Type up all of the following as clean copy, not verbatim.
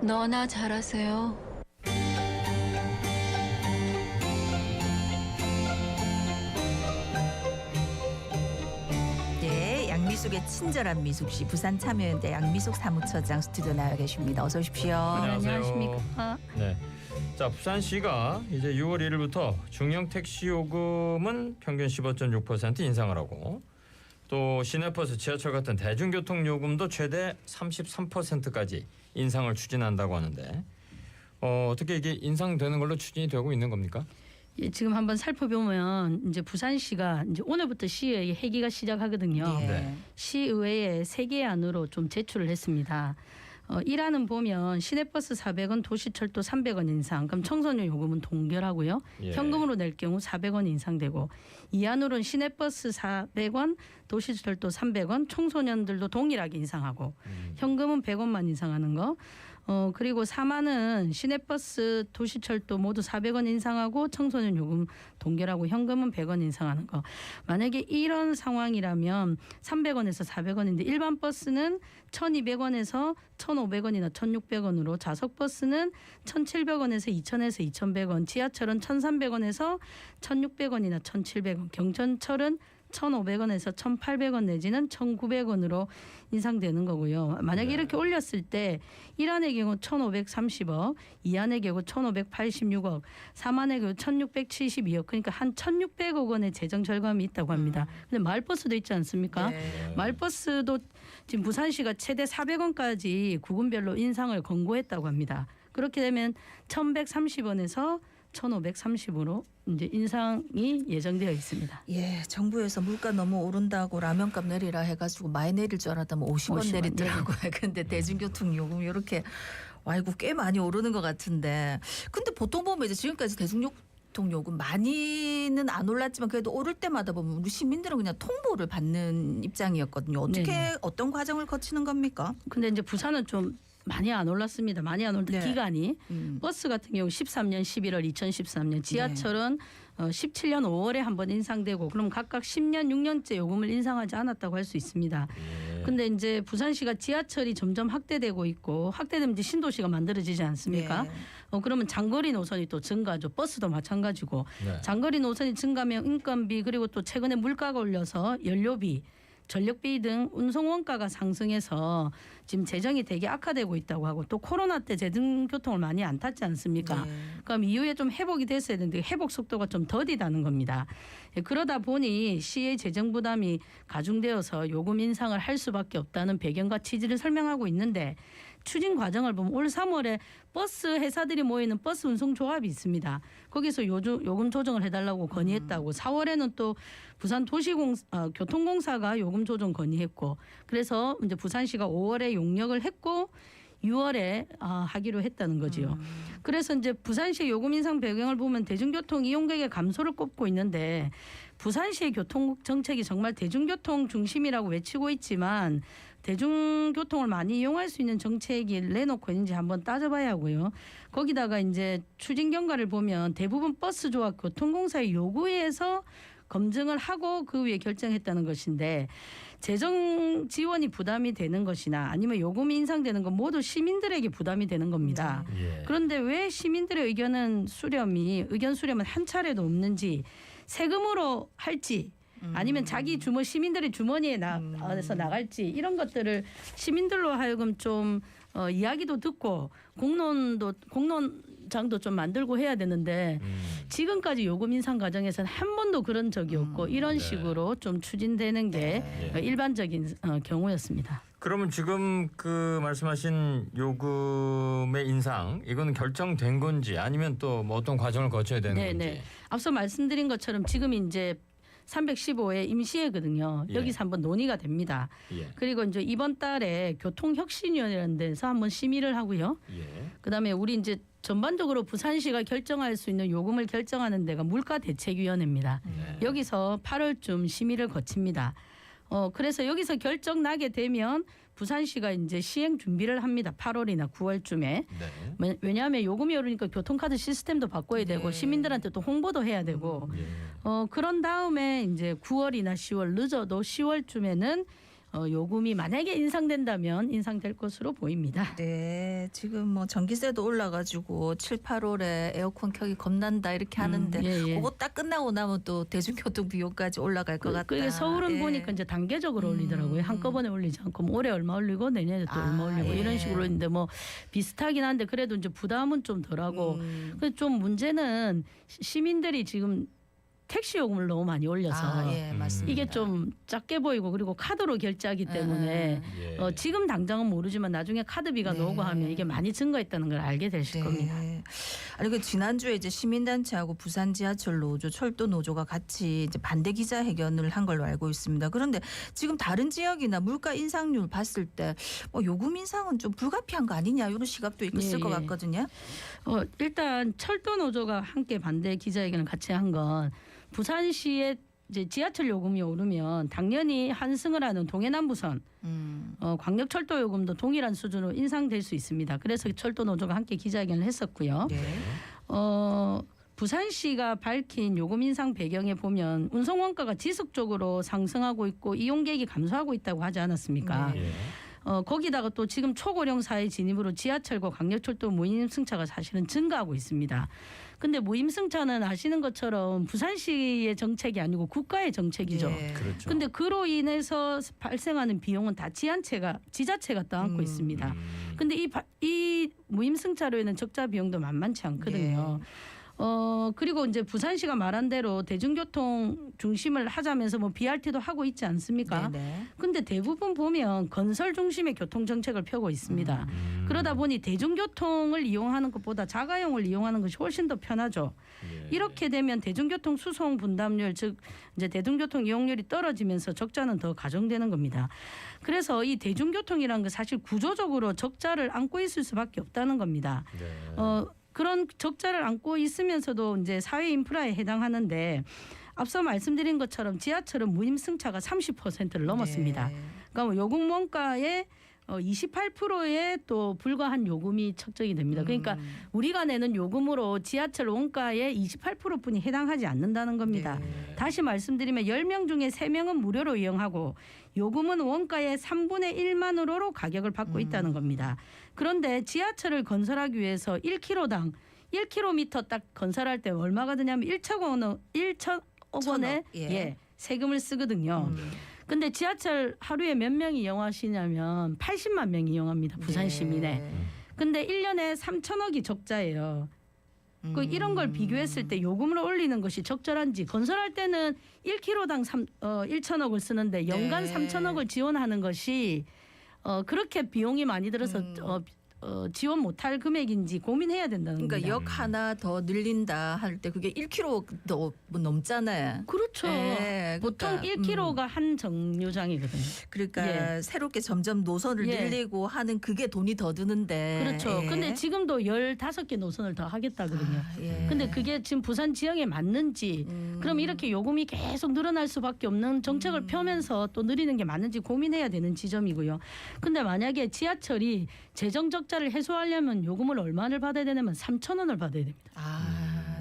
너나 잘하세요. 네, 양미숙의 친절한 미숙 씨, 부산 참여연대 양미숙 사무처장 스튜디오 나와 계십니다. 어서 오십시오. 안녕하세요. 안녕하십니까. 네. 자, 부산시가 이제 6월 1일부터 중형 택시 요금은 평균 15.6% 인상을 하고 또 시내버스, 지하철 같은 대중교통 요금도 최대 33%까지 인상을 추진한다고 하는데 어떻게 이게 인상되는 걸로 추진이 되고 있는 겁니까? 예, 지금 한번 살펴보면 이제 부산시가 이제 오늘부터 시의회 회기가 시작하거든요. 네. 시의회에 3개 안으로 좀 제출을 했습니다. 1안은 보면 시내버스 400원, 도시철도 300원 인상, 그럼 청소년 요금은 동결하고요. 예. 현금으로 낼 경우 400원 인상되고 2안으로는 시내버스 400원, 도시철도 300원, 청소년들도 동일하게 인상하고 현금은 100원만 인상하는 거. 그리고 3안은 시내버스, 도시철도 모두 400원 인상하고 청소년 요금 동결하고 현금은 100원 인상하는 거. 만약에 이런 상황이라면 300원에서 400원인데 일반 버스는 1,200원에서 1,500원이나 1,600원으로, 좌석버스는 1,700원에서 2,000에서 2,100원, 지하철은 1,300원에서 1,600원이나 1,700원, 경전철은 1,500원에서 1,800원 내지는 1,900원으로 인상되는 거고요. 만약에 이렇게 올렸을 때 1안의 경우 1,530억, 2안의 경우 1,586억, 3안의 경우 1,672억, 그러니까 한 1,600억 원의 재정 절감이 있다고 합니다. 근데 마을버스도 있지 않습니까? 네. 마을버스도 지금 부산시가 최대 400원까지 구군별로 인상을 권고했다고 합니다. 그렇게 되면 1,130원에서 1,530으로 이제 인상이 예정되어 있습니다. 예, 정부에서 물가 너무 오른다고 라면값 내리라 해가지고 많이 내릴 줄 알았다면 50원 50원 내리더라고요. 근데 대중교통 요금 이렇게 이거 꽤 많이 오르는 것 같은데, 근데 보통 보면 이제 지금까지 대중교통 요금 많이는 안 올랐지만 그래도 오를 때마다 보면 우리 시민들은 그냥 통보를 받는 입장이었거든요. 어떻게 네네. 어떤 과정을 거치는 겁니까? 근데 이제 부산은 좀 많이 안 올랐습니다. 많이 안 올랐 네. 기간이 버스 같은 경우 13년 11월, 2013년, 지하철은 네. 17년 5월에 한번 인상되고, 그럼 각각 10년, 6년째 요금을 인상하지 않았다고 할 수 있습니다. 근데 이제 부산시가 지하철이 점점 확대되고 있고, 확대되면 이제 신도시가 만들어지지 않습니까? 네. 그러면 장거리 노선이 또 증가하죠. 버스도 마찬가지고. 네. 장거리 노선이 증가하면 인건비, 그리고 또 최근에 물가가 올려서 연료비, 전력비 등 운송 원가가 상승해서 지금 재정이 되게 악화되고 있다고 하고, 또 코로나 때 대중교통을 많이 안 탔지 않습니까? 네. 그럼 이후에 좀 회복이 됐어야 되는데 회복 속도가 좀 더디다는 겁니다. 그러다 보니 시의 재정 부담이 가중되어서 요금 인상을 할 수밖에 없다는 배경과 취지를 설명하고 있는데, 추진 과정을 보면 올 3월에 버스 회사들이 모이는 버스 운송 조합이 있습니다. 거기서 요금 조정을 해달라고 건의했다고. 4월에는 또 부산 교통공사가 요금 조정 건의했고, 그래서 이제 부산시가 5월에 용역을 했고 6월에 하기로 했다는 거지요. 그래서 이제 부산시의 요금 인상 배경을 보면 대중교통 이용객의 감소를 꼽고 있는데, 부산시의 교통 정책이 정말 대중교통 중심이라고 외치고 있지만 대중교통을 많이 이용할 수 있는 정책이 내놓고 있는지 한번 따져봐야 하고요. 거기다가 이제 추진 경과를 보면 대부분 버스 조합 교통공사의 요구에 의해서 검증을 하고 그 위에 결정했다는 것인데, 재정 지원이 부담이 되는 것이나 아니면 요금이 인상되는 건 모두 시민들에게 부담이 되는 겁니다. 예. 그런데 왜 시민들의 의견 수렴은 한 차례도 없는지, 세금으로 할지 아니면 자기 시민들의 주머니에 나서 나갈지, 이런 것들을 시민들로 하여금 좀 이야기도 듣고 공론장도 좀 만들고 해야 되는데, 지금까지 요금 인상 과정에서는 한 번도 그런 적이 없고 이런 식으로 좀 추진되는 게 일반적인 경우였습니다. 그러면 지금 그 말씀하신 요금의 인상, 이건 결정된 건지 아니면 또 뭐 어떤 과정을 거쳐야 되는 건지. 앞서 말씀드린 것처럼 지금 이제 315회 임시회거든요. 예. 여기서 한번 논의가 됩니다. 예. 그리고 이제 이번 달에 교통혁신위원회라는 데서 한번 심의를 하고요. 예. 그다음에 우리 이제 전반적으로 부산시가 결정할 수 있는 요금을 결정하는 데가 물가대책위원회입니다. 여기서 8월쯤 심의를 거칩니다. 그래서 여기서 결정 나게 되면 부산시가 이제 시행 준비를 합니다. 8월이나 9월쯤에. 네. 왜냐하면 요금이 오르니까 교통카드 시스템도 바꿔야 되고 네. 시민들한테 또 홍보도 해야 되고 예. 그런 다음에 이제 9월이나 10월, 늦어도 10월쯤에는 요금이 만약에 인상된다면 인상될 것으로 보입니다. 네, 지금 뭐 전기세도 올라가지고 7, 8월에 에어컨 켜기 겁난다 이렇게 하는데 예. 그거 딱 끝나고 나면 또 대중교통 비용까지 올라갈 것 같다. 그게 서울은 예. 보니까 이제 단계적으로 올리더라고요. 한꺼번에 올리지 않고 뭐 올해 얼마 올리고 내년에 또 얼마 올리고 예. 이런 식으로 있는데 뭐 비슷하긴 한데 그래도 이제 부담은 좀 덜하고 근데 좀 문제는 시민들이 지금 택시 요금을 너무 많이 올려서 예, 맞습니다. 이게 좀 작게 보이고 그리고 카드로 결제하기 때문에 예. 지금 당장은 모르지만 나중에 카드비가 네. 나오고 하면 이게 많이 증가했다는 걸 알게 되실 겁니다. 아니 그 지난주에 이제 시민단체하고 부산 지하철 노조, 철도 노조가 같이 이제 반대 기자회견을 한 걸로 알고 있습니다. 그런데 지금 다른 지역이나 물가 인상률 봤을 때 요금 인상은 좀 불가피한 거 아니냐 이런 시각도 있을 것 같거든요. 일단 철도 노조가 함께 반대 기자회견을 같이 한 건 부산시의 이제 지하철 요금이 오르면 당연히 환승을 하는 동해남부선 광역철도 요금도 동일한 수준으로 인상될 수 있습니다. 그래서 철도 노조가 함께 기자회견을 했었고요. 네. 부산시가 밝힌 요금 인상 배경에 보면 운송 원가가 지속적으로 상승하고 있고 이용객이 감소하고 있다고 하지 않았습니까? 예. 거기다가 또 지금 초고령 사회 진입으로 지하철과 광역철도 무임 승차가 사실은 증가하고 있습니다. 근데 무임 승차는 아시는 것처럼 부산시의 정책이 아니고 국가의 정책이죠. 예. 그렇죠. 근데 그로 인해서 발생하는 비용은 다 지자체가 떠안고 있습니다. 근데 이 무임 승차로에는 적자 비용도 만만치 않거든요. 그리고 이제 부산시가 말한 대로 대중교통 중심을 하자면서 뭐 BRT도 하고 있지 않습니까? 근데 대부분 보면 건설 중심의 교통 정책을 펴고 있습니다. 그러다 보니 대중교통을 이용하는 것보다 자가용을 이용하는 것이 훨씬 더 편하죠. 예. 이렇게 되면 대중교통 수송 분담률 즉 이제 대중교통 이용률이 떨어지면서 적자는 더 가중되는 겁니다. 그래서 이 대중교통이라는 건 사실 구조적으로 적자를 안고 있을 수밖에 없다는 겁니다. 네. 그런 적자를 안고 있으면서도 이제 사회 인프라에 해당하는데 앞서 말씀드린 것처럼 지하철은 무임 승차가 30%를 넘었습니다. 그러니까 뭐 요금 원가의 28%에 또 불과한 요금이 책정이 됩니다. 그러니까 우리가 내는 요금으로 지하철 원가의 28%뿐이 해당하지 않는다는 겁니다. 다시 말씀드리면 10명 중에 3명은 무료로 이용하고 요금은 원가의 3분의 1만으로 가격을 받고 있다는 겁니다. 그런데 지하철을 건설하기 위해서 1km당 1km 딱 건설할 때 얼마가 드냐면 1천억 원의 세금을 쓰거든요. 근데 지하철 하루에 몇 명이 이용하시냐면 80만 명이 이용합니다. 부산 시민에. 근데 1년에 3천억이 적자예요. 이런 걸 비교했을 때 요금을 올리는 것이 적절한지 건설할 때는 1km당 1천억을 쓰는데 연간 3천억을 지원하는 것이 그렇게 비용이 많이 들어서 지원 못할 금액인지 고민해야 된다는 겁니다. 그러니까 역 하나 더 늘린다 할 때 그게 1km도 넘잖아요. 그렇죠. 예, 보통 그러니까, 1km가 한 정류장이거든요. 그러니까 새롭게 점점 노선을 늘리고 하는 그게 돈이 더 드는데. 그렇죠. 근데 지금도 15개 노선을 더 하겠다거든요. 근데 그게 지금 부산 지형에 맞는지 그럼 이렇게 요금이 계속 늘어날 수밖에 없는 정책을 펴면서 또 늘리는 게 맞는지 고민해야 되는 지점이고요. 근데 만약에 지하철이 재정 적자를 해소하려면 요금을 얼마를 받아야 되냐면 3,000원을 받아야 됩니다.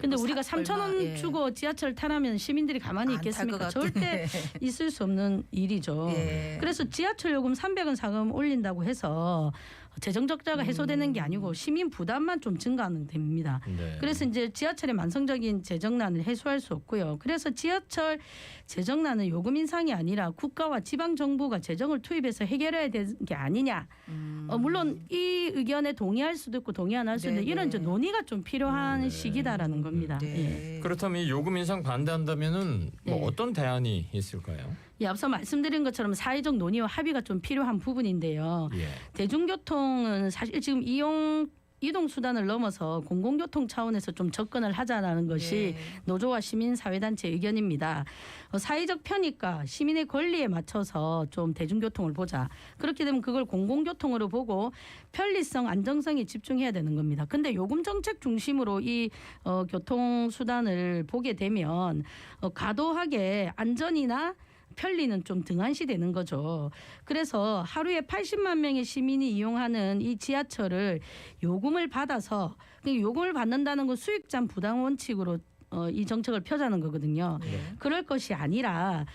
근데 우리가 3,000원 주고 지하철 타라면 시민들이 가만히 있겠습니까? 절대 있을 수 없는 일이죠. 그래서 지하철 요금 300원 상금 올린다고 해서 재정 적자가 해소되는 게 아니고 시민 부담만 좀 증가하는 됩니다. 네. 그래서 이제 지하철의 만성적인 재정난을 해소할 수 없고요. 그래서 지하철 재정난은 요금 인상이 아니라 국가와 지방 정부가 재정을 투입해서 해결해야 되는 게 아니냐. 물론 이 의견에 동의할 수도 있고 동의 안 할 수도 있는데 이런 이제 논의가 좀 필요한 시기다라는 겁니다. 예. 그렇다면 이 요금 인상 반대한다면은 뭐 어떤 대안이 있을까요? 예, 앞서 말씀드린 것처럼 사회적 논의와 합의가 좀 필요한 부분인데요. 대중교통은 사실 지금 이동 수단을 넘어서 공공교통 차원에서 좀 접근을 하자라는 것이 노조와 시민사회단체 의견입니다. 사회적 편의과 시민의 권리에 맞춰서 좀 대중교통을 보자. 그렇게 되면 그걸 공공교통으로 보고 편리성, 안정성에 집중해야 되는 겁니다. 근데 요금 정책 중심으로 이 교통수단을 보게 되면 과도하게 안전이나 편리는 좀 등한시되는 거죠. 그래서 하루에 80만 명의 시민이 이용하는 이 지하철을 요금을 받아서 요금을 받는다는 건 수익자 부담 원칙으로 이 정책을 펴자는 거거든요. 그럴 것이 아니라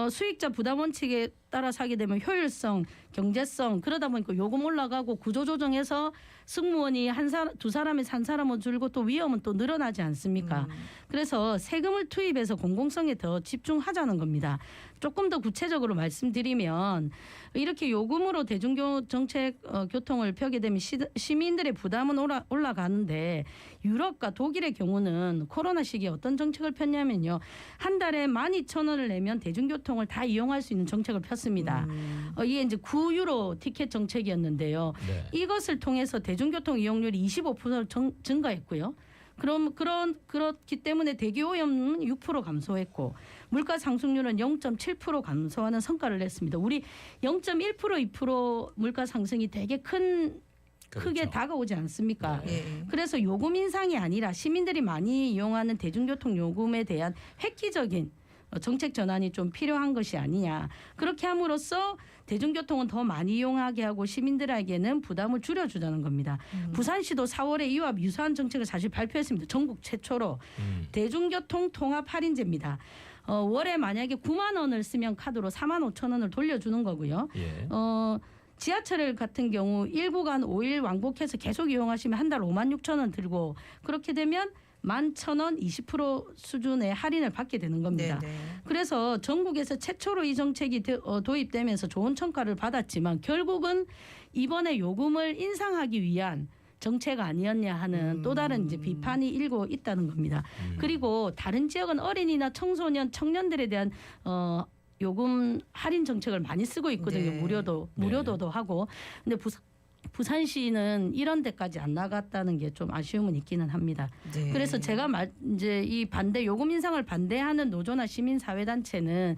수익자 부담 원칙에 따라서 하게 되면 효율성, 경제성 그러다 보니까 요금 올라가고 구조조정해서 승무원이 두 사람에서 한 사람은 줄고 또 위험은 또 늘어나지 않습니까? 그래서 세금을 투입해서 공공성에 더 집중하자는 겁니다. 조금 더 구체적으로 말씀드리면 이렇게 요금으로 대중정책 교통을 펴게 되면 시민들의 부담은 올라가는데 유럽과 독일의 경우는 코로나 시기에 어떤 정책을 폈냐면요. 한 달에 12,000원을 내면 대중교통을 다 이용할 수 있는 정책을 폈습니다. 이게 이제 9유로 티켓 정책이었는데요. 네. 이것을 통해서 대중교통 이용률이 25% 증가했고요. 그렇기 때문에 대기 오염은 6% 감소했고 물가 상승률은 0.7% 감소하는 성과를 냈습니다. 우리 0.1% 2% 물가 상승이 되게 크게 그렇죠. 다가오지 않습니까? 예. 그래서 요금 인상이 아니라 시민들이 많이 이용하는 대중교통 요금에 대한 획기적인 정책 전환이 좀 필요한 것이 아니냐. 그렇게 함으로써 대중교통은 더 많이 이용하게 하고 시민들에게는 부담을 줄여주자는 겁니다. 부산시도 4월에 이와 유사한 정책을 사실 발표했습니다. 전국 최초로 대중교통 통합 할인제입니다. 월에 만약에 9만 원을 쓰면 카드로 4만 5천 원을 돌려주는 거고요. 예. 지하철 같은 경우 1구간 5일 왕복해서 계속 이용하시면 한 달 5만 6천 원 들고 그렇게 되면 11,000원 20% 수준의 할인을 받게 되는 겁니다. 네네. 그래서 전국에서 최초로 이 정책이 도입되면서 좋은 평가를 받았지만 결국은 이번에 요금을 인상하기 위한 정책 아니었냐 하는 또 다른 이제 비판이 일고 있다는 겁니다. 그리고 다른 지역은 어린이나 청소년, 청년들에 대한 요금 할인 정책을 많이 쓰고 있거든요. 네. 무료도도 하고. 근데 부산시는 이런 데까지 안 나갔다는 게 좀 아쉬움은 있기는 합니다. 네. 그래서 제가 이제 이 요금 인상을 반대하는 노조나 시민사회단체는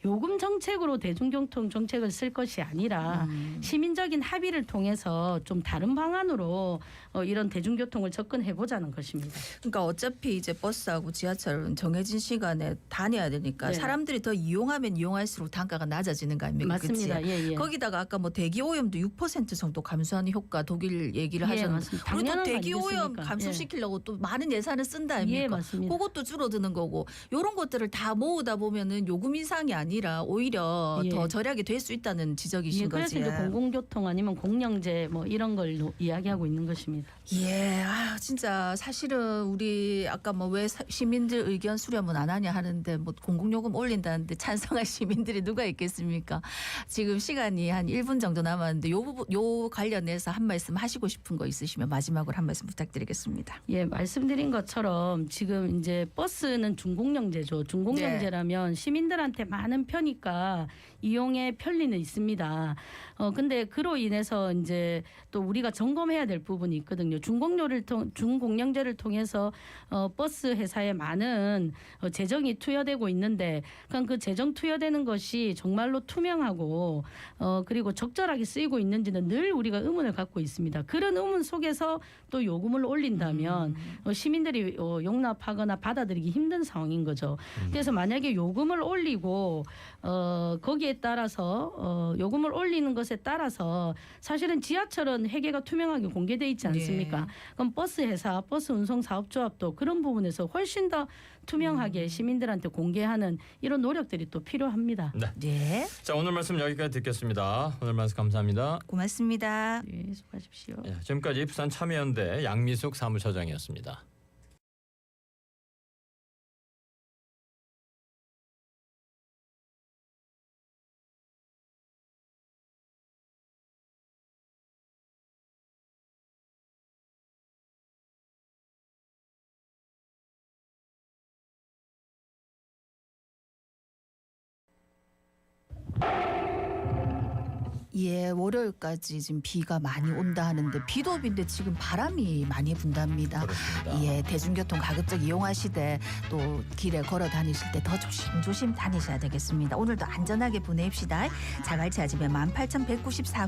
요금 정책으로 대중교통 정책을 쓸 것이 아니라 시민적인 합의를 통해서 좀 다른 방안으로 이런 대중교통을 접근해 보자는 것입니다. 그러니까 어차피 이제 버스하고 지하철은 정해진 시간에 다녀야 되니까 네. 사람들이 더 이용하면 이용할수록 단가가 낮아지는 거 아닙니까? 맞습니다. 그치? 예, 예. 거기다가 아까 뭐 대기 오염도 6% 정도 감소하는 효과 독일 얘기를 예, 하셨는데 맞습니다. 그리고 또 당연한 거 대기 오염 아니겠습니까? 감소시키려고 또 많은 예산을 쓴다 아닙니까? 예, 맞습니다. 그것도 줄어드는 거고 이런 것들을 다 모으다 보면은 요금 인상이 아니라 오히려 예. 더 절약이 될 수 있다는 지적이신 예, 그래서 거지. 이제 공공교통 아니면 공영제 뭐 이런 걸 이야기하고 있는 것입니다. 예, 진짜 사실은 우리 아까 뭐 왜 시민들 의견 수렴은 안 하냐 하는데 뭐 공공요금 올린다는데 찬성할 시민들이 누가 있겠습니까? 지금 시간이 한 1분 정도 남았는데 요 관련해서 한 말씀 하시고 싶은 거 있으시면 마지막으로 한 말씀 부탁드리겠습니다. 예, 말씀드린 것처럼 지금 이제 버스는 준공영제죠. 준공영제라면 시민들한테 많은 편이니까 이용의 편리는 있습니다. 근데 그로 인해서 이제 또 우리가 점검해야 될 부분이 있거든요. 준공영제를 통해서 버스 회사에 많은 재정이 투여되고 있는데 그 재정 투여되는 것이 정말로 투명하고 그리고 적절하게 쓰이고 있는지는 늘 우리가 의문을 갖고 있습니다. 그런 의문 속에서 또 요금을 올린다면 시민들이 용납하거나 받아들이기 힘든 상황인 거죠. 그래서 만약에 요금을 올리고 거기에 따라서 요금을 올리는 것에 따라서 사실은 지하철은 회계가 투명하게 공개돼 있지 않습니까? 네. 그럼 버스 회사, 버스 운송 사업조합도 그런 부분에서 훨씬 더 투명하게 시민들한테 공개하는 이런 노력들이 또 필요합니다. 네. 네, 자, 오늘 말씀 여기까지 듣겠습니다. 오늘 말씀 감사합니다. 고맙습니다. 네, 수고하십시오. 예, 지금까지 부산 참여연대 양미숙 사무처장이었습니다. 예, 월요일까지 지금 비가 많이 온다 하는데 비도 비인데 지금 바람이 많이 분답니다. 그렇습니다. 예, 대중교통 가급적 이용하시되 또 길에 걸어 다니실 때 더 조심조심 다니셔야 되겠습니다. 오늘도 안전하게 보내십시다. 자갈치 아침에 18,194